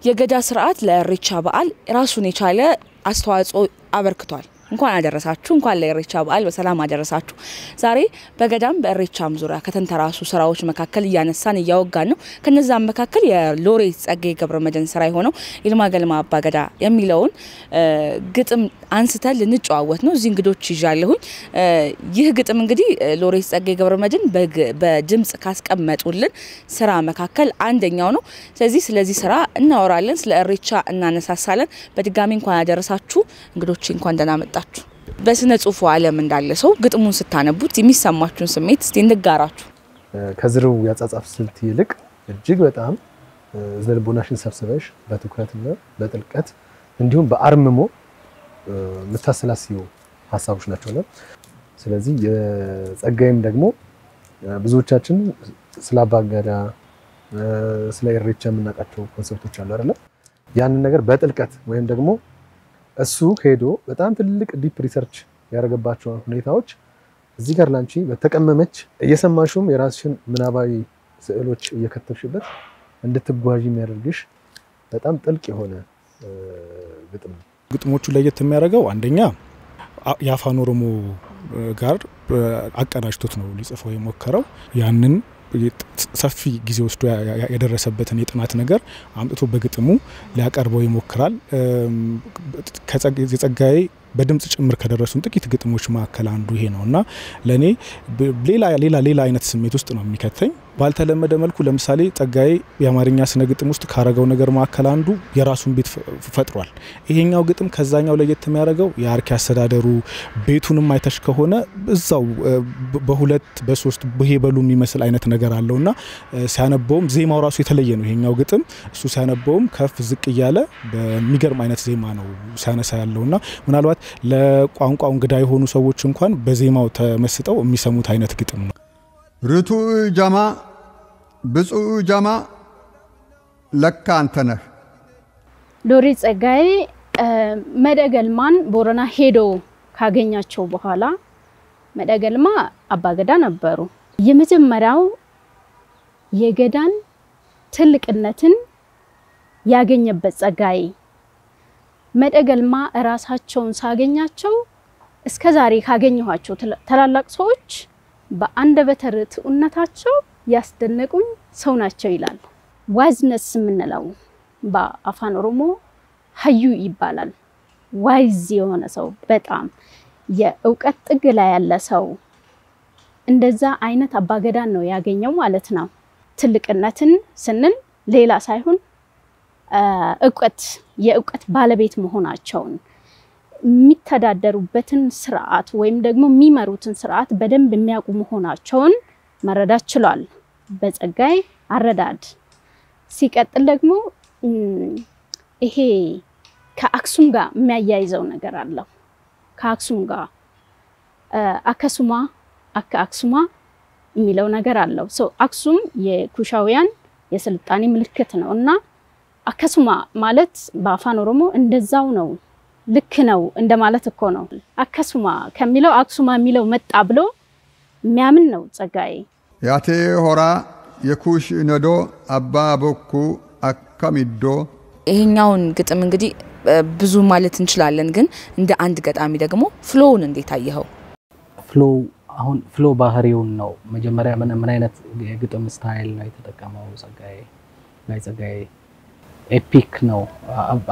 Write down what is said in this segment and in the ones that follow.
የገዳ ስርዓት ለኢሬቻ በዓል ራሱን የቻለ አስተዋጽኦ አበርክቷል። እንኳን አደረሳችሁ እንኳን ለኢሬቻ በዓል በሰላም አደረሳችሁ። ዛሬ በገዳም በኢሬቻም ዙሪያ ከተንተራሱ ስራዎች መካከል ያነሳን ያወጋን ነው። ከነዛም መካከል የሎሬት ጸጋዬ ገብረመድህን ስራ የሆነው ይልማ ገልማ አባገዳ የሚለውን ግጥም አንስተን ልንጨዋወት ነው። እዚህ እንግዶች ይዣለሁኝ። ይህ ግጥም እንግዲህ ሎሬት ጸጋዬ ገብረመድህን በድምጽ ካስቀመጡልን ስራ መካከል አንደኛው ነው። ስለዚህ ስራ እናወራለን፣ ስለ ኢሬቻ እናነሳሳለን። በድጋሚ እንኳን አደረሳችሁ እንግዶች እንኳን ደህና መጣችሁ። በስነ ጽሁፉ ዓለም እንዳለ ሰው ግጥሙን ስታነቡት የሚሰማችሁን ስሜት እስቲ እንጋራችሁ። ከዝርው ያጻጻፍ ስልት ይልቅ እጅግ በጣም ዘልቦናሽን ሰብስበሽ በትኩረትና በጥልቀት እንዲሁም በአርምሞ ምታሰላስዩ ሐሳቦች ናቸውና ስለዚህ የጸጋዬም ደግሞ ብዙዎቻችን ስለ አባገዳ ስለ ኢሬቻ የምናውቃቸው ኮንሰፕቶች አሉ አይደል? ያንን ነገር በጥልቀት ወይም ደግሞ እሱ ሄዶ በጣም ትልቅ ዲፕ ሪሰርች ያደረገባቸው ሁኔታዎች እዚህ ጋር ላንቺ በተቀመመች እየሰማሽም የራስሽን ምናባዊ ስዕሎች እየከተልሽበት እንድትጓዥ የሚያደርግሽ በጣም ጥልቅ የሆነ ግጥም ነው። ግጥሞቹ ለየት የሚያደርገው አንደኛ የአፋን ኦሮሞ ጋር አቀናጅቶት ነው ሊጽፈው የሞከረው። ያንን ሰፊ ጊዜ ወስዶ ያደረሰበትን የጥናት ነገር አምጥቶ በግጥሙ ሊያቀርበው ይሞክራል። ከጸጋዬ በድምጽ ጭምር ከደረሱን ጥቂት ግጥሞች መካከል አንዱ ይሄ ነውና ለኔ ሌላ አይነት ስሜት ውስጥ ነው የሚከተኝ። ባልተለመደ መልኩ ለምሳሌ ጸጋዬ የአማርኛ ስነ ግጥም ውስጥ ካረጋው ነገር መካከል አንዱ የራሱን ቤት ፈጥሯል። ይሄኛው ግጥም ከዛኛው ለየት የሚያደርገው የአርኪ አስተዳደሩ ቤቱንም አይተሽ ከሆነ እዛው በሁለት በሶስት በሄበሉ የሚመስል አይነት ነገር አለውና ሲያነበውም ዜማው ራሱ የተለየ ነው። ይሄኛው ግጥም እሱ ሲያነበውም ከፍ ዝቅ እያለ በሚገርም አይነት ዜማ ነው ሲያነሳ ያለውና ምናልባት ለቋንቋው እንግዳ የሆኑ ሰዎች እንኳን በዜማው ተመስጠው የሚሰሙት አይነት ግጥም ነው። ርቱ ጃማ ብፁ ጃማ ለካ አንተነህ ሎሬት ጸጋዬ መደገልማን ቦረና ሄዶ ካገኛቸው በኋላ መደገልማ አባገዳ ነበሩ። የመጀመሪያው የገዳን ትልቅነትን ያገኘበት ጸጋዬ መደገልማ ራሳቸውን ሳገኛቸው እስከዛሬ ካገኘኋቸው ተላላቅ ሰዎች በአንደበተ ርቱዕነታቸው ያስደነቁኝ ሰው ናቸው ይላል። ዋይዝነስ ምንለው በአፋን ኦሮሞ ሀዩ ይባላል። ዋይዝ የሆነ ሰው በጣም የእውቀት ጥግ ላይ ያለ ሰው እንደዛ አይነት አባገዳን ነው ያገኘው ማለት ነው። ትልቅነትን ስንል ሌላ ሳይሆን የእውቀት ባለቤት መሆናቸውን የሚተዳደሩበትን ስርዓት ወይም ደግሞ የሚመሩትን ስርዓት በደንብ የሚያውቁ መሆናቸውን መረዳት ችሏል በጸጋዬ አረዳድ። ሲቀጥል ደግሞ ይሄ ከአክሱም ጋር የሚያያይዘው ነገር አለው። ከአክሱም ጋር አክሱማ የሚለው ነገር አለው። አክሱም የኩሻውያን የስልጣኔ ምልክት ነውና አክሱማ ማለት በአፋን ኦሮሞ እንደዛው ነው። ልክ ነው እንደማለት እኮ ነው። አክሱማ ከሚለው አክሱማ የሚለው መጣ ብሎ የሚያምን ነው ጸጋዬ። ያቴ ሆራ የኩሽ ነዶ አባ ቦኩ አካሚዶ ይሄኛውን ግጥም እንግዲህ ብዙ ማለት እንችላለን፣ ግን እንደ አንድ ገጣሚ ደግሞ ፍሎውን እንዴት አየኸው? ፍሎ ባህሪውን ነው መጀመሪያ ምን አይነት የግጥም ስታይል ነው የተጠቀመው ጸጋዬ ኤፒክ ነው።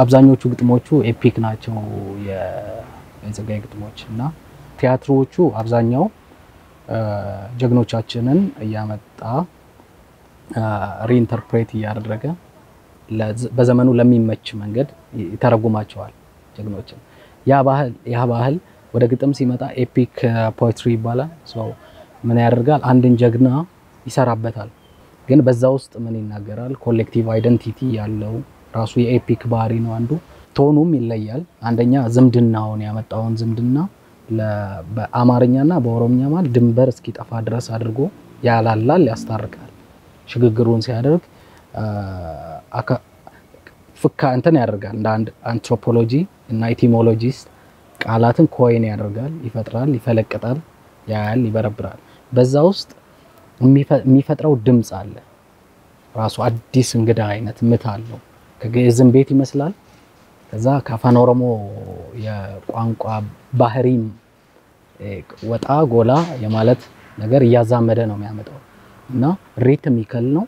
አብዛኞቹ ግጥሞቹ ኤፒክ ናቸው የጸጋዬ ግጥሞች እና ቲያትሮቹ አብዛኛው ጀግኖቻችንን እያመጣ ሪኢንተርፕሬት ያደረገ በዘመኑ ለሚመች መንገድ ይተረጉማቸዋል ጀግኖችን። ያ ባህል ወደ ግጥም ሲመጣ ኤፒክ ፖኤትሪ ይባላል። ምን ያደርጋል? አንድን ጀግና ይሰራበታል። ግን በዛ ውስጥ ምን ይናገራል? ኮሌክቲቭ አይደንቲቲ ያለው ራሱ የኤፒክ ባህሪ ነው አንዱ። ቶኑም ይለያል። አንደኛ ዝምድናውን ያመጣውን ዝምድና በአማርኛና በኦሮምኛ ማለት ድንበር እስኪጠፋ ድረስ አድርጎ ያላላል ያስታርቃል። ሽግግሩን ሲያደርግ ፍካ እንትን ያደርጋል። እንደ አንድ አንትሮፖሎጂ እና ኢቲሞሎጂስት ቃላትን ኮይን ያደርጋል፣ ይፈጥራል፣ ይፈለቅጣል፣ ያያል፣ ይበረብራል። በዛ ውስጥ የሚፈጥረው ድምጽ አለ። ራሱ አዲስ እንግዳ አይነት ምት አለው። ከግዕዝም ቤት ይመስላል ከዛ ከአፋን ኦሮሞ የቋንቋ ባህሪም ወጣ ጎላ የማለት ነገር ያዛመደ ነው የሚያመጣው እና ሪትሚካል ነው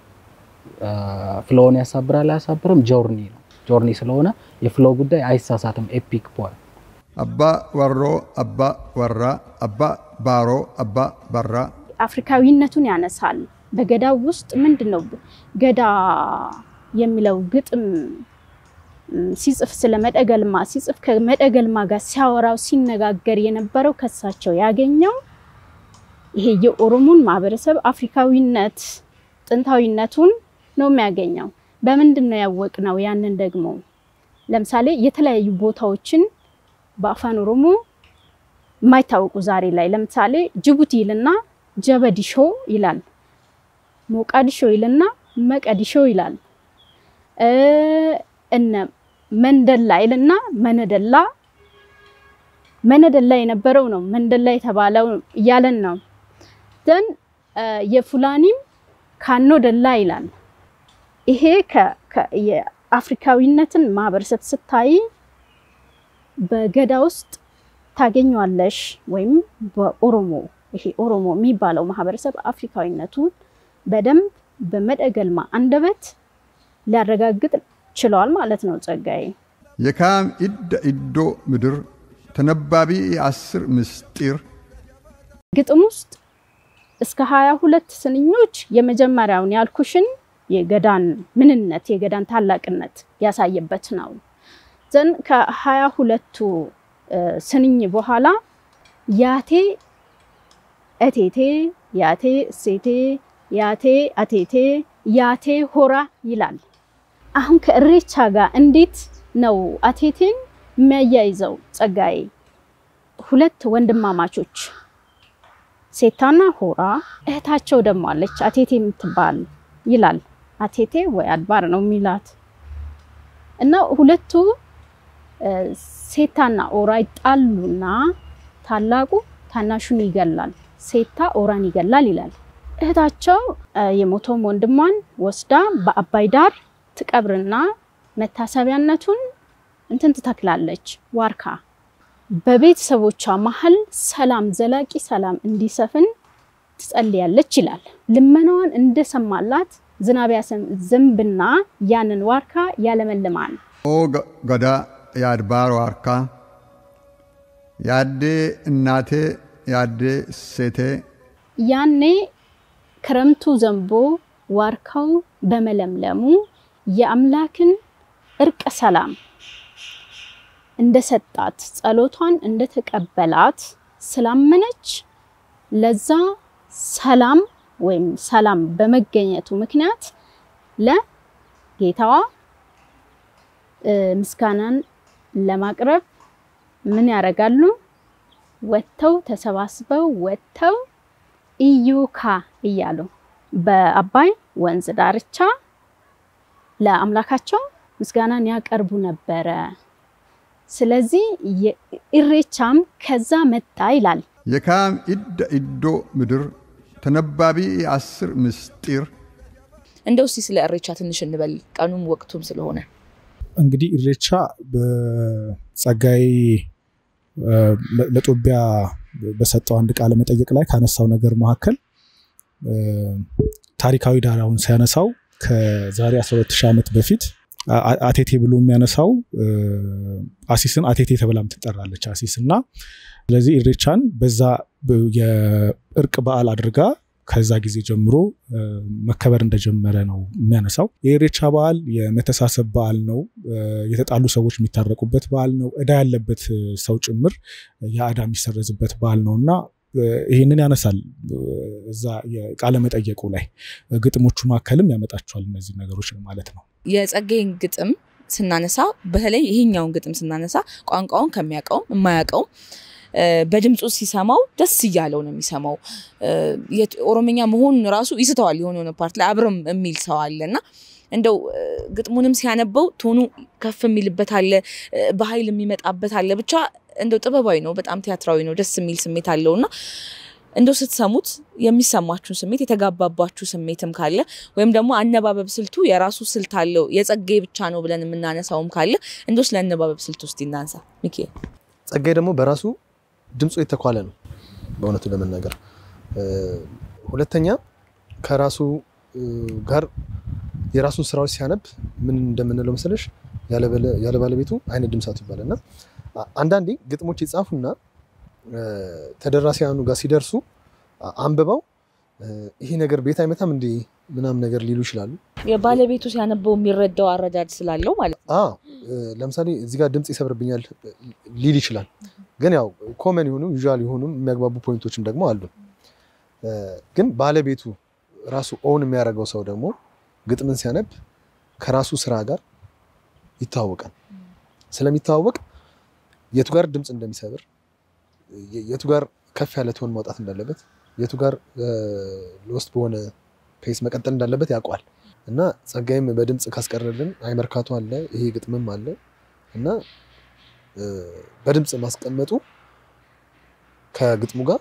ፍሎውን ያሳብራል ያሳብርም ጆርኒ ስለሆነ የፍሎ ጉዳይ አይሳሳትም ኤፒክ ፖem አባ ወሮ አባ ወራ አባ ባሮ አባ በራ አፍሪካዊነቱን ያነሳል በገዳው ውስጥ ምንድነው ገዳ የሚለው ግጥም ሲጽፍ ስለመደገልማ ሲጽፍ ከመደገልማ ጋር ሲያወራው ሲነጋገር የነበረው ከሳቸው ያገኘው ይሄ የኦሮሞን ማህበረሰብ አፍሪካዊነት ጥንታዊነቱን ነው የሚያገኘው በመንድነው ያወቅነው ያንን ደግሞ ለምሳሌ የተለያዩ ቦታዎችን በአፋን ኦሮሞ ማይታወቁ ዛሬ ላይ ለምሳሌ ጅቡቲ ይልና ጀበዲሾ ይላል ሞቃዲሾ ይልና መቀዲሾ ይላል እነ መንደላ ይልና መነደላ የነበረው ነው መንደላ የተባለው ያለን ነው ደን የፉላኒም ካኖ ደላ ይላል ይሄ የአፍሪካዊነትን ማህበረሰብ ስታይ በገዳ ውስጥ ታገኛለሽ ወይም በኦሮሞ ይሄ ኦሮሞ የሚባለው ማህበረሰብ አፍሪካዊነቱን በደም በመደገልማ አንደበት ሊያረጋግጥ ችሏል ማለት ነው ጸጋዬ የካም ኢዶ ምድር ተነባቢ 10 ምስጢር ግጥም ውስጥ እስከ 22 ስንኞች የመጀመሪያውን ያልኩሽን የገዳን ምንነት የገዳን ታላቅነት ያሳየበት ነው ዘን ከ22ቱ ስንኝ በኋላ ያቴ አቴቴ ያቴ ሴቴ ያቴ አቴቴ ያቴ ሆራ ይላል አሁን ከእሬቻ ጋር እንዴት ነው አቴቴን የሚያያይዘው ጸጋዬ ሁለት ወንድማማቾች ሴታና ሆራ እህታቸው ደሞ አለች አቴቴ የምትባል ይላል አቴቴ ወይ አድባር ነው ሚላት እና ሁለቱ ሴታና ኦራ ይጣሉና ታላቁ ታናሹን ይገላል ሴታ ኦራን ይገላል ይላል እህታቸው የሞተው ወንድሟን ወስዳ በአባይ ዳር ትቀብርና መታሰቢያነቱን እንትን ትተክላለች ዋርካ በቤተሰቦቿ መሐል ሰላም ዘላቂ ሰላም እንዲሰፍን ትጸልያለች ይላል ልመናዋን እንደሰማላት ዝናብ ዘንብና ያንን ዋርካ ያለመልማል ኦ ገዳ ያድባር ዋርካ ያዴ እናቴ ያዴ ሴቴ ያኔ ክረምቱ ዘንቦ ዋርካው በመለምለሙ የአምላክን እርቀ ሰላም እንደሰጣት ጸሎቷን እንደተቀበላት ስላመነች ለዛ ሰላም ወይም ሰላም በመገኘቱ ምክንያት ለጌታዋ ምስጋናን ለማቅረብ ምን ያረጋሉ ወተው ተሰባስበው ወተው ኢዩካ ይያሉ በአባይ ወንዝ ዳርቻ ለአምላካቸው ምስጋናን ያቀርቡ ነበር ስለዚህ ኢሬቻም ከዛ መጣ ይላል የካም ኢዶ ምድር ተነባቢ 10 ምስጢር እንደው ስለ ኢሬቻ ትንሽ እንበል ቀኑም ወቅቱም ስለሆነ እንግዲህ ኢሬቻ በጸጋዬ ለጦቢያ በሰጠው አንድ ቃለ መጠይቅ ላይ ካነሳው ነገር መካከል ታሪካዊ ዳራውን ሲያነሳው ከዛሬ 12000 ዓመት በፊት አቴቴ ብሎ የሚያነሳው አሲስን አቴቴ ተብላም ትጠራለች አሲስና ስለዚህ ኢሬቻን በዛ የእርቅ በዓል አድርጋ ከዛ ጊዜ ጀምሮ መከበር እንደጀመረ ነው የሚያነሳው የኢሬቻ በዓል የመተሳሰብ በዓል ነው የተጣሉ ሰዎች የሚታረቁበት በዓል ነው እዳ ያለበት ሰው ጭምር ያዳ የሚሰረዝበት በዓል ነውና ይሄንን ያነሳል እዛ የቃለ መጠየቁ ላይ ግጥሞቹ ማከልም ያመጣቸዋል እነዚህ ነገሮች ማለት ነው የጸጋዬን ግጥም ስናነሳ በተለይ ይሄኛውን ግጥም ስናነሳ ቋንቋውን ከሚያቀው የማያቀው በድምጹ ሲሰማው ደስ ይያለው ነው የሚሰማው የኦሮሚኛ መሆን ራሱ ይስተዋል የሆነ ፓርት ላይ አብረም የሚል ሰው አለና እንደው ግጥሙንም ሲያነበው ቶኑ ከፍ የሚልበት አለ በኃይል የሚመጣበት አለ ብቻ እንደው ጥበባዊ ነው በጣም ቲያትራዊ ነው ደስ የሚል ስሜት አለውና እንደው ስትሰሙት የሚሰማችሁ ስሜት የተጋባባችሁ ስሜትም ካለ ወይም ደግሞ አነባበብ ስልቱ የራሱ ስልት አለው የጸጋዬ ብቻ ነው ብለን የምናነሳውም ካለ እንደው ስለ አነባበብ ስልት ውስጥ ይናንሳ ሚካኤል። ጸጋዬ ደግሞ በራሱ ድምጹ የተኳለ ነው በእውነቱ ለመናገር። ሁለተኛ ከራሱ ጋር የራሱን ስራዎች ሲያነብ ምን እንደምንለው መሰለሽ ያለ ባለቤቱ አይነ ድምሳቱ ይባላልና አንዳንዴ ግጥሞች ይጻፉና ተደራሲያኑ ጋር ሲደርሱ አንበባው ይሄ ነገር ቤት አይመታም እንዴ ምናምን ነገር ሊሉ ይችላሉ። የባለቤቱ ሲያነበው የሚረዳው አረዳድ ስላለው ማለት ነው። ለምሳሌ እዚህ ጋር ድምጽ ይሰብርብኛል ሊል ይችላል። ግን ያው ኮመን የሆኑ ዩዥዋል የሆኑ የሚያግባቡ ፖይንቶችም ደግሞ አሉ። ግን ባለቤቱ ራሱ ኦን የሚያደርገው ሰው ደግሞ ግጥምን ሲያነብ ከራሱ ስራ ጋር ይተዋወቃል። ስለሚተዋወቅ የቱ ጋር ድምጽ እንደሚሰብር የቱ ጋር ከፍ ያለ ቶን ማውጣት እንዳለበት የቱ ጋር ሎስት በሆነ ፔስ መቀጠል እንዳለበት ያውቃል። እና ጸጋዬም በድምጽ ካስቀረልን አይመርካቱ አለ ይሄ ግጥምም አለ እና በድምጽ ማስቀመጡ ከግጥሙ ጋር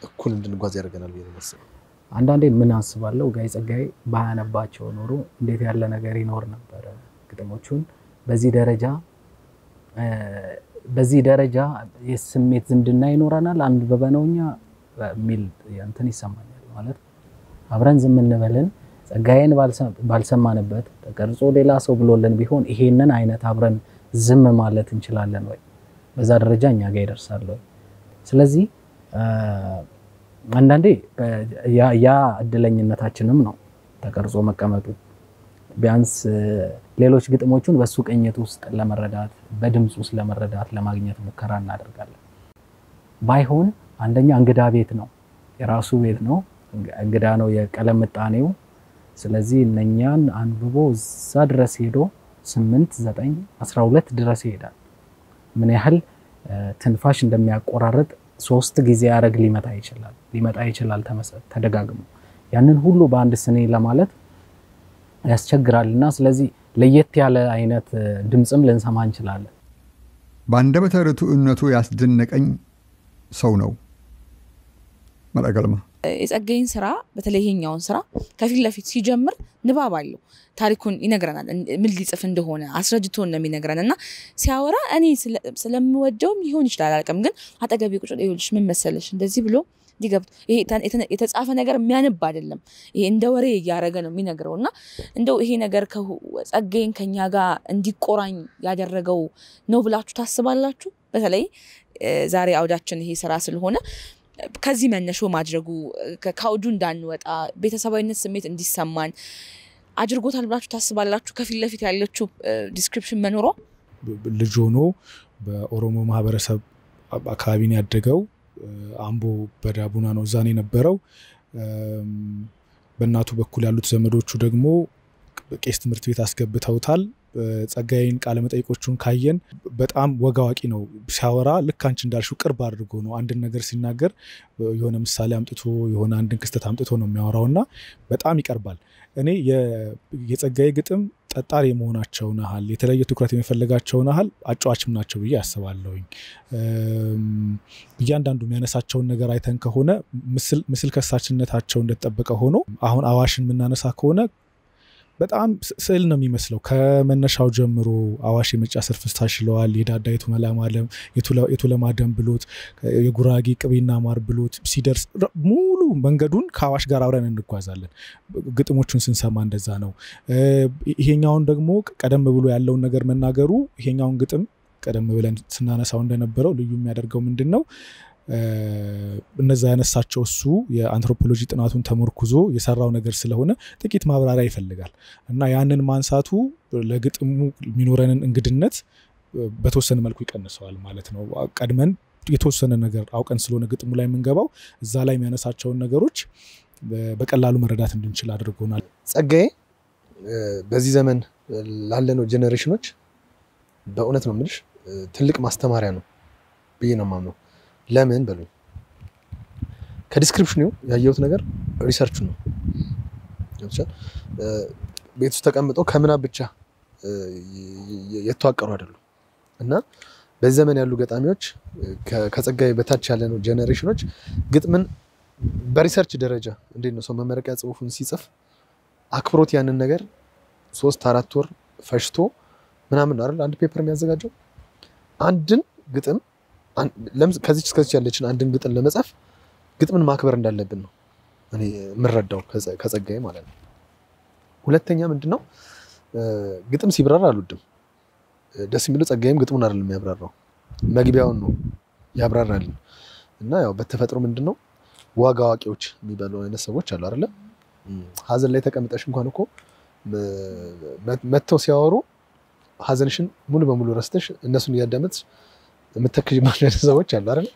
እኩል እንድንጓዝ ያደርገናል ብዬ ነው። አንዳንዴ ምን አስባለሁ ጋይ ጸጋዬ ባያነባቸው ኖሮ እንዴት ያለ ነገር ይኖር ነበር። ግጥሞቹን በዚህ ደረጃ የስሜት ዝምድና ይኖራናል አንድ በበነውኛ ሚል እንትን ይሰማኛል። ማለት አብረን ዝም እንበልን ጸጋዬን ባልሰማንበት ተቀርጾ ሌላ ሰው ብሎልን ቢሆን ይሄንን አይነት አብረን ዝም ማለት እንችላለን ወይ? በዛ ደረጃ እኛ ጋር ይደርሳል ወይ? ስለዚህ አንዳንዴ ያ እድለኝነታችንም ነው ተቀርጾ መቀመጡ። ቢያንስ ሌሎች ግጥሞቹን በሱ ቅኝት ውስጥ ለመረዳት በድምጽ ውስጥ ለመረዳት ለማግኘት ሙከራ እናደርጋለን። ባይሆን አንደኛ እንግዳ ቤት ነው የራሱ ቤት ነው እንግዳ ነው የቀለም ምጣኔው። ስለዚህ እነኛን አንብቦ እዛ ድረስ ሄዶ 8 9 12 ድረስ ይሄዳል። ምን ያህል ትንፋሽ እንደሚያቆራረጥ 3 ጊዜ ያረግ ሊመጣ ይችላል ተደጋግሞ ያንን ሁሉ በአንድ ስኔ ለማለት ያስቸግራልና ስለዚህ ለየት ያለ አይነት ድምጽም ልንሰማ እንችላለን። ባንደበተ ርቱዕነቱ ያስደነቀኝ ሰው ነው መላገልማ። የጸጋዬን ስራ በተለይ ይሄኛውን ስራ ከፊት ለፊት ሲጀምር ንባብ አለው ታሪኩን ይነግረናል ምን ሊጽፍ እንደሆነ አስረጅቶን ነው የሚነግረንና ሲያወራ እኔ ስለምወደውም ሊሆን ይችላል አልቀም ግን አጠገቤ ቁጭ ይልሽ ምን መሰለሽ እንደዚህ ብሎ ዲገብት ይሄ የተጻፈ ነገር የሚያነብ አይደለም ይሄ እንደ ወሬ ያረገ ነው የሚነግረውና እንደው ይሄ ነገር ጸጋዬን ከኛ ጋር እንዲቆራኝ ያደረገው ነው ብላችሁ ታስባላችሁ? በተለይ ዛሬ አውዳችን ይሄ ስራ ስለሆነ ከዚህ መነሾ ማድረጉ ከአውዱ እንዳንወጣ ቤተሰባዊነት ስሜት እንዲሰማን አድርጎታል ብላችሁ ታስባላችሁ? ከፊት ለፊት ያለችው ዲስክሪፕሽን መኖሯ ልጅ ሆኖ በኦሮሞ ማህበረሰብ አካባቢ ነው ያደገው። አምቦ በዳቡና ነው ዛኔ ነበረው። በእናቱ በኩል ያሉት ዘመዶቹ ደግሞ ቄስ ትምህርት ቤት አስገብተውታል። ጸጋዬን ቃለ መጠይቆቹን ካየን በጣም ወጋዋቂ ነው ሲያወራ ልክ አንቺ እንዳልሽው ቅርብ አድርጎ ነው አንድን ነገር ሲናገር የሆነ ምሳሌ አምጥቶ የሆነ አንድን ክስተት አምጥቶ ነው የሚያወራውና በጣም ይቀርባል። እኔ የጸጋዬ ግጥም ጠጣር የመሆናቸው ናሃል የተለየ ትኩረት የሚፈልጋቸው ናሃል አጫዋችም ናቸው ብዬ አስባለሁኝ። እያንዳንዱ የሚያነሳቸውን ነገር አይተን ከሆነ ምስል ከሳችነታቸው እንደተጠበቀ ሆኖ አሁን አዋሽን የምናነሳ ከሆነ በጣም ስዕል ነው የሚመስለው ከመነሻው ጀምሮ አዋሽ የመጫ ሰርፍስ ታሽለዋል የዳዳይቱ መላማለም የቱለማደም ብሎት የጉራጌ ቅቤና ማር ብሎት ሲደርስ ሙሉ መንገዱን ከአዋሽ ጋር አብረን እንጓዛለን። ግጥሞቹን ስንሰማ እንደዛ ነው። ይሄኛውን ደግሞ ቀደም ብሎ ያለውን ነገር መናገሩ ይሄኛውን ግጥም ቀደም ብለን ስናነሳው እንደነበረው ልዩ የሚያደርገው ምንድነው? እነዛ ያነሳቸው እሱ የአንትሮፖሎጂ ጥናቱን ተመርኩዞ የሰራው ነገር ስለሆነ ጥቂት ማብራሪያ ይፈልጋል እና ያንን ማንሳቱ ለግጥሙ የሚኖረንን እንግድነት በተወሰነ መልኩ ይቀንሰዋል ማለት ነው። ቀድመን የተወሰነ ነገር አውቀን ስለሆነ ግጥሙ ላይ የምንገባው እዛ ላይ የሚያነሳቸውን ነገሮች በቀላሉ መረዳት እንድንችል አድርጎናል። ጸጋዬ በዚህ ዘመን ላለነው ጄኔሬሽኖች በእውነት ነው የምልሽ ትልቅ ማስተማሪያ ነው ብዬ ነው የማምነው። ለምን በሉኝ ከዲስክሪፕሽኑ ያየሁት ነገር ሪሰርች ነው። ቤት ውስጥ ተቀምጠው ከምናብ ብቻ የተዋቀሩ አይደሉም እና በዚህ ዘመን ያሉ ገጣሚዎች ከጸጋዬ በታች ያለነው ጄኔሬሽኖች ግጥምን በሪሰርች ደረጃ እንዴት ነው ሰው መመረቂያ ጽሁፉን ሲጽፍ አክብሮት ያንን ነገር 3-4 ወር ፈሽቶ ምናምን ነው አይደል አንድ ፔፐር የሚያዘጋጀው አንድን ግጥም ከዚች ያለችን አንድን ግጥም ለመጻፍ ግጥምን ማክበር እንዳለብን ነው እኔ ምረዳው ከጸጋዬ ማለት ነው ሁለተኛ ምንድነው ግጥም ሲብራራ አልወድም ደስ የሚለው ጸጋዬም ግጥሙን አይደለም የሚያብራራው መግቢያውን ነው ያብራራል እና ያው በተፈጥሮ ምንድነው ዋጋ አዋቂዎች የሚባሉ አይነት ሰዎች አሉ አይደል ሀዘን ላይ ተቀምጠሽ እንኳን እኮ መተው ሲያወሩ ሀዘንሽን ሙሉ በሙሉ ረስተሽ እነሱን ያዳመጥሽ የምትተክጂ ማለት ሰዎች አሉ አይደል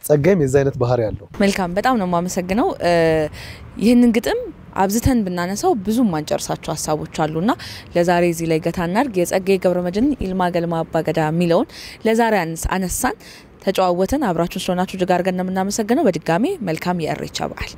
ጸጋዬም የዛ አይነት ባህሪ ያለው መልካም በጣም ነው ማመሰግነው ይሄንን ግጥም አብዝተን ብናነሳው ብዙ ማንጨርሳቸው ሐሳቦች አሉና ለዛሬ እዚህ ላይ ገታ እናድርግ የጸጋዬ ገብረመድህን ኢልማ ገልማ አባገዳ ሚለውን ለዛሬ አነሳን ተጫዋወትን አብራችሁን ስለሆናችሁ ጅጋር ገን እናመሰግነው በድጋሚ መልካም የኢሬቻ በዓል